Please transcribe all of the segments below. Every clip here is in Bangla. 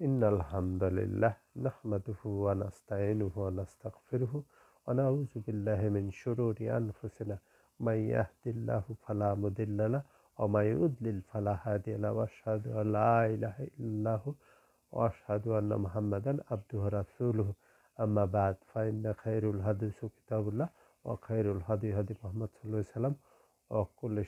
ইন্নাল হামদালিল্লাহ নাহমাদুহু ওয়া নাস্তাঈনুহু ওয়া নাস্তাগফিরুহু ওয়া নাউযু বিল্লাহি মিন শুরুরি আনফুসিনা মান ইয়াহদিল্লাহু ফালা মুদিল্লা লাহু ওয়া মান ইউদ্লিল ফালা হাদিয়া লাহু ওয়া আশহাদু আল্লা ইলাহা ইল্লাল্লাহু ওয়া আশহাদু আন্না মুহাম্মাদান আবদুহু ওয়া রাসূলুহু আম্মা বা'দ ফাইন্না খায়রুল হাদিসি কিতাবুল্লাহ ওয়া খায়রুল হাদি হাদি মুহাম্মদ সাল্লাল্লাহু আলাইহি ওয়াসাল্লাম ওয়া কুল্লু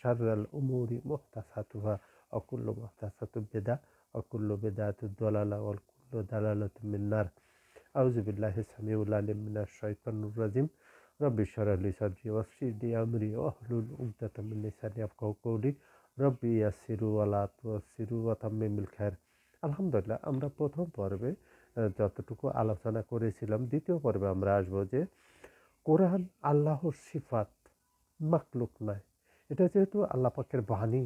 শাররিল উমুরি মুহদাসাতুহা ওয়া কুল্লু মুহদাসাতিন বিদআহ ওয়া কুল্লু বিদআতিন দালালাহ ওয়া কুল্লু দালালাতিন ফিন-নার। আউযু বিল্লাহি সামিউল আলিম মিনাশ শাইতানির রাজিম। রব্বি ইশরাহ লি সাদরি ওয়াসসির লি আমরি ওয়াহলুল উকদাতাম মিন লিসানি ইয়াফকাহু কওলি। রব্বি ইয়াসসিরু ওয়া লা তু'আসসিরু ওয়া তাম্মিমুল খায়র। আলহামদুলিল্লাহ, আমরা প্রথম পর্বে যতটুকু আলোচনা করেছিলাম, দ্বিতীয় পর্বে আমরা আসবো যে কোরআন আল্লাহর সিফাত, মাখলুক নয়। এটা যেহেতু আল্লাহ পাকের বাণী,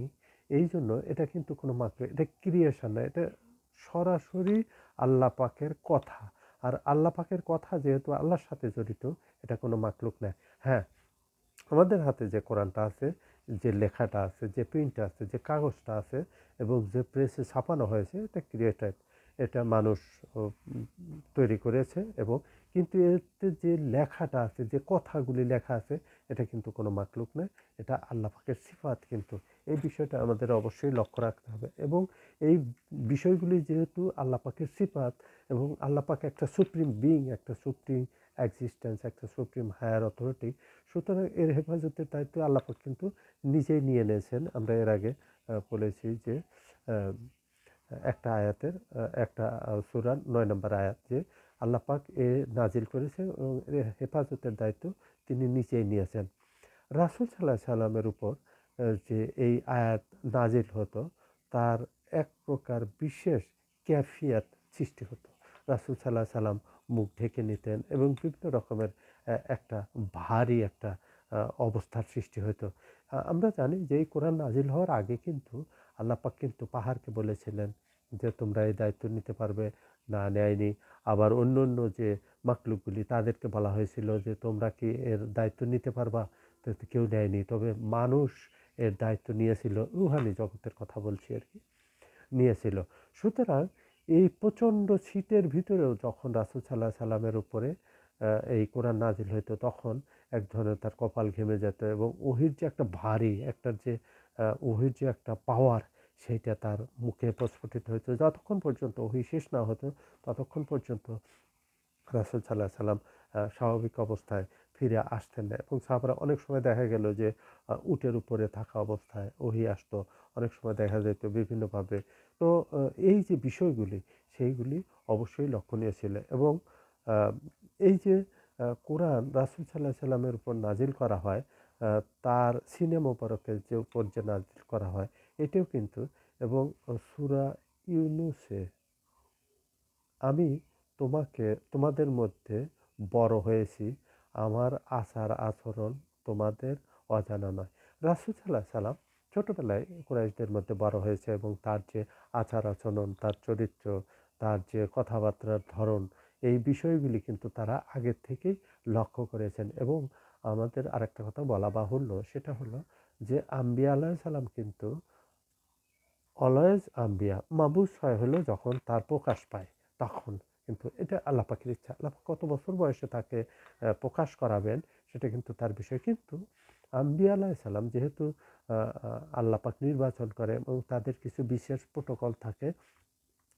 এই জন্য এটা কিন্তু কোনো মাখলুক, এটা ক্রিয়েশন নয়, এটা সরাসরি আল্লাহ পাকের কথা। আর আল্লাহ পাকের কথা যেহেতু আল্লাহর সাথে জড়িত, এটা কোনো মাখলুক নয়। হ্যাঁ, আমাদের হাতে যে কোরআনটা আছে, যে লেখাটা আছে, যে প্রিন্টটা আছে, যে কাগজটা আছে এবং যে প্রেসে ছাপানো হয়েছে, এটা ক্রিয়েটেড, এটা মানুষ তৈরি করেছে। এবং কিন্তু এতে যে লেখাটা আছে, যে কথাগুলি লেখা আছে, এটা কিন্তু কোনো মাখলুক নয়, এটা আল্লাহ পাকের সিফাত। কিন্তু এই বিষয়টা আমাদের অবশ্যই লক্ষ্য রাখতে হবে। এবং এই বিষয়গুলি যেহেতু আল্লাহ পাকের সিফাত এবং আল্লাহ পাক একটা সুপ্রিম বিইং, একটা সুপ্রিম এক্সিস্টেন্স, একটা সুপ্রিম হায়ার অথরিটি, সুতরাং এর হেফাজতের দায়িত্ব আল্লাহ পাক কিন্তু নিজেই নিয়ে নিয়েছেন। আমরা এর আগে বলেছি যে একটা আয়াতের একটা সূরার ৯ নম্বর আয়াত, যে আল্লাহ পাক এ নাজিল করেছে এবং এর হেফাজতের দায়িত্ব তিনি নিজেই নিয়েছেন। রাসূল সাল্লাল্লাহু আলাইহি সাল্লামের উপর যে এই আয়াত নাজিল হতো, তার এক প্রকার বিশেষ ক্যাফিয়াত সৃষ্টি হতো। রাসূল সাল্লাল্লাহু আলাইহি সাল্লাম মুখ ঢেকে নিতেন এবং বিভিন্ন রকমের একটা ভারী একটা অবস্থার সৃষ্টি হতো। আমরা জানি যে এই কোরআন নাজিল হওয়ার আগে কিন্তু আল্লাহ পাক কিন্তু পাহাড়কে বলেছিলেন যে তোমরা এই দায়িত্ব নিতে পারবে, না নেয়নি। আবার অন্য যে মাখলুকগুলি তাদেরকে বলা হয়েছিল যে তোমরা কি এর দায়িত্ব নিতে পারবা, তো কেউ নেয়নি। তবে মানুষ এর দায়িত্ব নিয়েছিল, রুহানি জগতের কথা বলছি আর কি, নিয়েছিল। সুতরাং এই প্রচণ্ড শীতের ভিতরেও যখন রাসূল সাল্লাল্লাহু আলাইহি সাল্লামের উপরে এই কোরআন নাজিল হইতো, তখন এক ধরনের তার কপাল ঘেমে যেত এবং ওহীর যে একটা ভারী একটা যে ওহীর যে একটা পাওয়ার, সেইটা তার মুখে প্রস্ফুটিত হইতো। যতক্ষণ পর্যন্ত ওহী শেষ না হতো, ততক্ষণ পর্যন্ত রাসূল সাল্লাল্লাহু আলাইহি সাল্লাম স্বাভাবিক অবস্থায় ফিরে আসতেন না। এবং সাহাবারা অনেক সময় দেখা গেল যে উটের উপরে থাকা অবস্থায় ওহী আসতো, অনেক সময় দেখা যেত বিভিন্নভাবে। তো এই যে বিষয়গুলি, সেইগুলি অবশ্যই লক্ষণীয় ছিল। এবং এই যে কোরআন রাসূল সাল্লাল্লাহু আলাইহি সাল্লামের উপর নাজিল করা হয়, তার সিনে মোবারকের যে উপর যে নাজিল করা হয়, এটাও কিন্তু। এবং সূরা ইউনূসে আমি তোমাদের মধ্যে বড় হয়েছি, আমার আচার আচরণ তোমাদের অজানা নয়। রাসূল সাল্লাল্লাহু আলাইহি সাল্লাম ছোটবেলায় কুরাইশদের মধ্যে বড় হয়েছে এবং তার যে আচার আচরণ, তার চরিত্র, তার যে কথাবার্তার ধরন, এই বিষয়গুলি কিন্তু তারা আগের থেকেই লক্ষ্য করেছেন। এবং আমাদের আরেকটা কথা বলা বাহুল্য, সেটা হলো যে আম্বিয়া আলাইহিস সালাম কিন্তু অলওয়েজ আম্বিয়া, মাবুস হয় হলো যখন তার প্রকাশ পায় তখন। কিন্তু এটা আল্লাহ পাকের ইচ্ছা। আল্লাহ পাক কত বছর বয়সে তাকে প্রকাশ করাবেন, সেটা কিন্তু তার বিষয়। কিন্তু আম্বিয়া আলাইহিস সালাম যেহেতু আল্লাহ পাক নির্বাচন করে এবং তাদের কিছু বিশেষ প্রোটোকল থাকে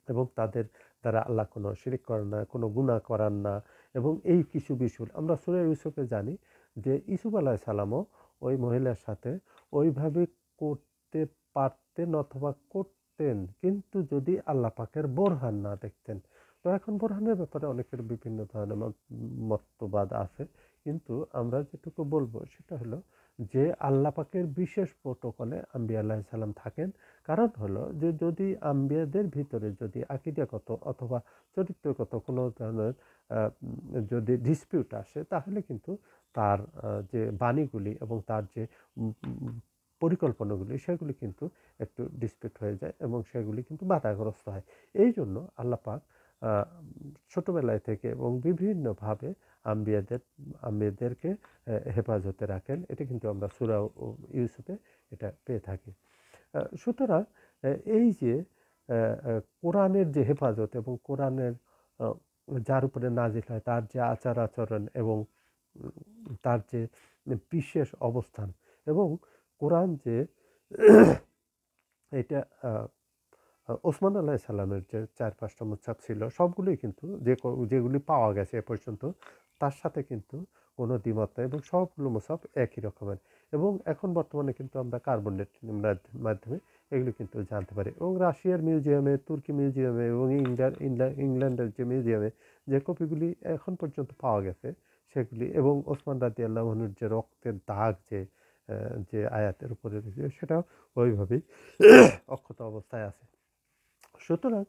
এবং তাদের দ্বারা আল্লাহ কোনো শিরিক করেন না, কোনো গুনাহ করান না। এবং এই কিছু বিষয় আমরা সূরা ইউসুফে জানি যে ইউসুফ আলাইহিস সালামও ওই মহিলার সাথে ওইভাবে করতে পারতেন অথবা করতেন, কিন্তু যদি আল্লাহ পাকের বোরহান না দেখতেন। তো এখন বোরহানের ব্যাপারে অনেকের বিভিন্ন ধরনের মতবাদ আছে, কিন্তু আমরা যেটুকু বলবো সেটা হলো যে আল্লাহ পাকের বিশেষ প্রোটোকলে আম্বিয়া আলাইহিস সালাম থাকেন। কারণ হলো যে যদি আম্বিয়াদের ভিতরে যদি আকীদাগত অথবা চরিত্রগত কোনো ধরনের যদি ডিসপিউট আসে, তাহলে কিন্তু তার যে বাণীগুলি এবং তার যে পরিকল্পনাগুলি, সেগুলি কিন্তু একটু ডিসপিউট হয়ে যায় এবং সেগুলি কিন্তু বাধাগ্রস্ত হয়। এই জন্য আল্লাহ পাক ছোটবেলায় থেকে এবং বিভিন্নভাবে আম্বিয়াদেরকে হেফাজতে রাখেন। এটা কিন্তু আমরা সূরা ইউসুফে এটা পেয়ে থাকি। সুতরাং এই যে কোরআনের যে হেফাজত এবং কোরআনের যার উপরে নাজিল হয় তার যে আচার আচরণ এবং তার যে বিশেষ অবস্থান এবং কোরআন যে এটা ওসমান আলাইহিস সালামের যে 4-5টা মুছাফ ছিল সবগুলোই কিন্তু যেগুলি পাওয়া গেছে এ পর্যন্ত তার সাথে কিন্তু কোনো দ্বিমত নাই এবং সবগুলো মুছাফ একই রকমের এবং এখন বর্তমানে কিন্তু আমরা কার্বন ডেটিং মাধ্যমে এগুলো কিন্তু জানতে পারি এবং রাশিয়ার মিউজিয়ামে, তুর্কি মিউজিয়ামে এবং ইংল্যান্ডের যে মিউজিয়ামে যে কপিগুলি এখন পর্যন্ত পাওয়া গেছে সেগুলি এবং ওসমান রাদিয়াল্লাহু আনহুর যে রক্তের দাগ যে আয়াতের উপরে রয়েছে সেটাও ওইভাবেই অক্ষত অবস্থায় আছে। সুতরাং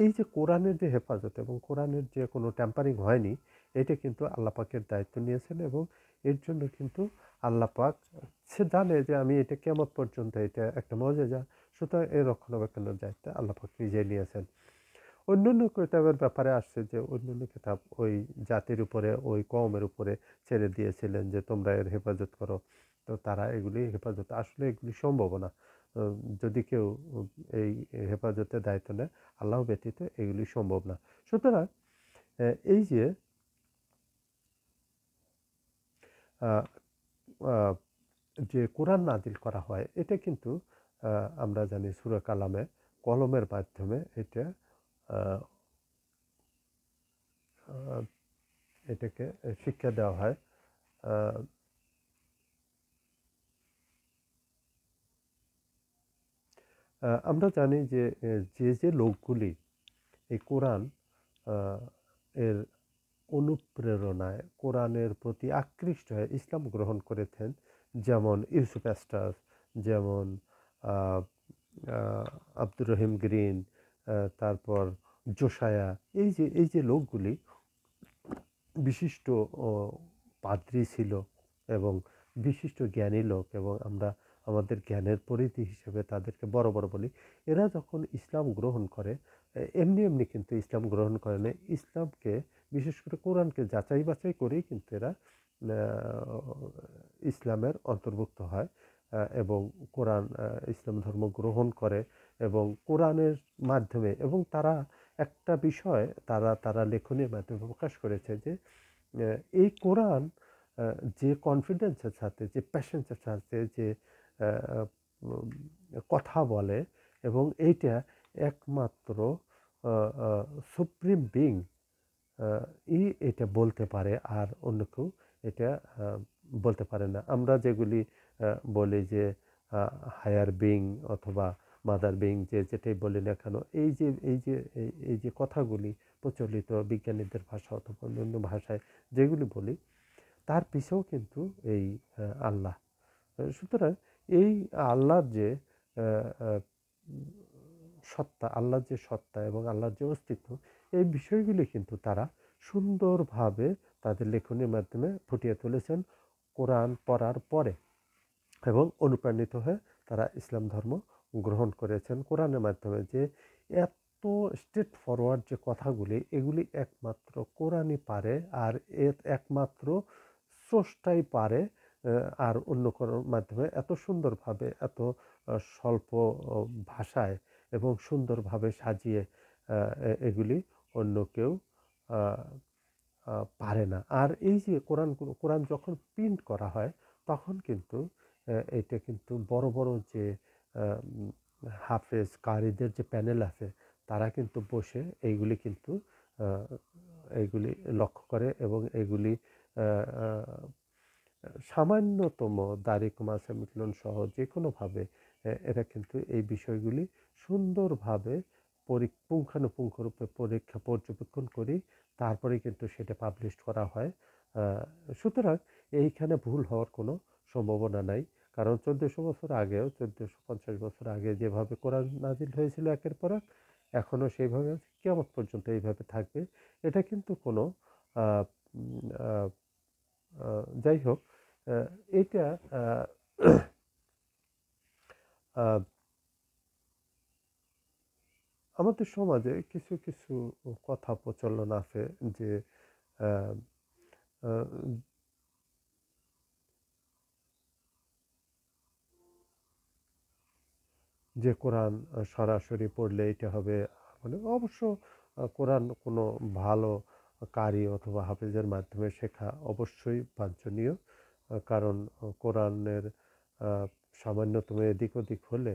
এই যে কোরআনের যে হেফাজত এবং কোরআনের যে কোনো ট্যাম্পারিং হয়নি এটা কিন্তু আল্লাহ পাকের দায়িত্ব নিয়েছেন এবং এর জন্য কিন্তু আল্লাহ পাক সে জানে যে আমি এটা কিয়ামত পর্যন্ত এটা একটা মজেজা, সুতরাং এর রক্ষণাবেক্ষণের দায়িত্ব আল্লাহ পাক নিজে নিয়েছেন। অন্যান্য কিতাবের ব্যাপারে আসছে যে অন্যান্য কিতাব ওই জাতির উপরে ওই কওমের উপরে ছেড়ে দিয়েছিলেন যে তোমরা এর হেফাজত করো, তো তারা এগুলি হেফাজত আসলে এগুলি সম্ভব না। যদি কেউ এই হেফাজতের দায়িত্ব নেয় আল্লাহ ব্যতীত এগুলি সম্ভব না। সুতরাং এই যে যে কোরআন নাজিল করা হয় এটা কিন্তু আমরা জানি সূরা কালামে কলমের মাধ্যমে এটা এটাকে শিক্ষা দেওয়া হয়। আমরা জানি যে যে লোকগুলি এই কোরআন এর অনুপ্রেরণায় কোরআনের প্রতি আকৃষ্ট হয়ে ইসলাম গ্রহণ করেছেন, যেমন ইউসুফ এস্টাস, যেমন আব্দুর রহিম গ্রিন, তারপর জোসায়া, এই যে লোকগুলি বিশিষ্ট পাদ্রী ছিল এবং বিশিষ্ট জ্ঞানী লোক এবং আমরা আমাদের জ্ঞানের পরিধি হিসেবে তাদেরকে বড় বড় বলি। এরা যখন ইসলাম গ্রহণ করে এমনি এমনি কিন্তু ইসলাম গ্রহণ করে না, ইসলামকে বিশেষ করে কোরআনকে যাচাই বাছাই করেই কিন্তু এরা ইসলামের অন্তর্ভুক্ত হয় এবং কোরআন ইসলাম ধর্ম গ্রহণ করে এবং কোরআনের মাধ্যমে এবং তারা একটা বিষয় তারা লেখনীর মাধ্যমে প্রকাশ করেছে যে এই কোরআন যে কনফিডেন্সের সাথে, যে প্যাশনের সাথে যে কথা বলে এবং এইটা একমাত্র সুপ্রিম বিং এটা বলতে পারে আর অন্য কেউ এটা বলতে পারে না। আমরা যেগুলি বলি যে হায়ার বিং অথবা মাদার বিং যেটাই বলি না কেন, এই যে কথাগুলি প্রচলিত বিজ্ঞানীদের ভাষা অথবা অন্য ভাষায় যেগুলি বলি তার পিছেও কিন্তু এই আল্লাহ। সুতরাং এই আল্লাহর যে সত্তা, আল্লাহর যে সত্তা এবং আল্লাহর যে অস্তিত্ব, এই বিষয়গুলি কিন্তু তারা সুন্দরভাবে তাদের লেখনের মাধ্যমে ফুটিয়ে তুলেছেন কোরআন পড়ার পরে এবং অনুপ্রাণিত হয়ে তারা ইসলাম ধর্ম গ্রহণ করেছেন কোরআনের মাধ্যমে। যে এত স্ট্রেট ফরওয়ার্ড যে কথাগুলি এগুলি একমাত্র কোরআনই পারে আর একমাত্র স্রষ্টাই পারে, আর অন্য কোনো মাধ্যমে এত সুন্দরভাবে এত স্বল্প ভাষায় এবং সুন্দরভাবে সাজিয়ে এগুলি অন্য কেউ পারে না। আর এই যে কোরআন যখন প্রিন্ট করা হয় তখন কিন্তু এটা কিন্তু বড় বড় যে হাফেজ কারিদের যে প্যানেল আছে তারা কিন্তু বসে এইগুলি কিন্তু এইগুলি লক্ষ্য করে এবং এগুলি সামান্যতম দাড়ি কমা সেমিকোলন সহ যে কোনোভাবে এরা কিন্তু এই বিষয়গুলি সুন্দরভাবে পুঙ্খানুপুঙ্খরূপে পরীক্ষা পর্যবেক্ষণ করি তারপরে কিন্তু সেটা পাবলিশ করা হয়। সুতরাং এইখানে ভুল হওয়ার কোনো সম্ভাবনা নাই, কারণ 1400 বছর আগেও 1450 বছর আগে যেভাবে কোরআন নাজিল হয়েছিল একের পর এক এখনও সেইভাবে কিয়ামত পর্যন্ত এইভাবে থাকবে। এটা কিন্তু কোনো যাই হোক এটা আমাদের সমাজে কিছু কিছু কথা প্রচলন আছে যে যে কোরআন সরাসরি পড়লে এটা হবে, মানে অবশ্য কোরআন কোনো ভালো কারি অথবা হাফেজের মাধ্যমে শেখা অবশ্যই বাঞ্ছনীয়। কারণ কোরআনের সামান্যতম এদিক ওদিক হলে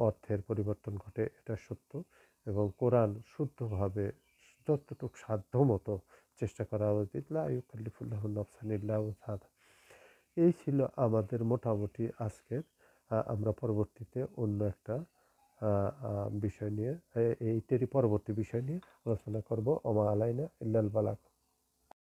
অর্থের পরিবর্তন ঘটে, এটা সত্য। এবং কোরআন শুদ্ধভাবে যতটুক সাধ্য মতো চেষ্টা করা উচিত। লা ইউকাল্লিফুল্লাহু নাফসান ইল্লা উসআহা। এই ছিল আমাদের মোটামুটি আজকের। আমরা পরবর্তীতে অন্য একটা বিষয় নিয়ে, এইটারই পরবর্তী বিষয় নিয়ে আলোচনা করব। ওমা আলাইনা ইল্লাল বালাগ।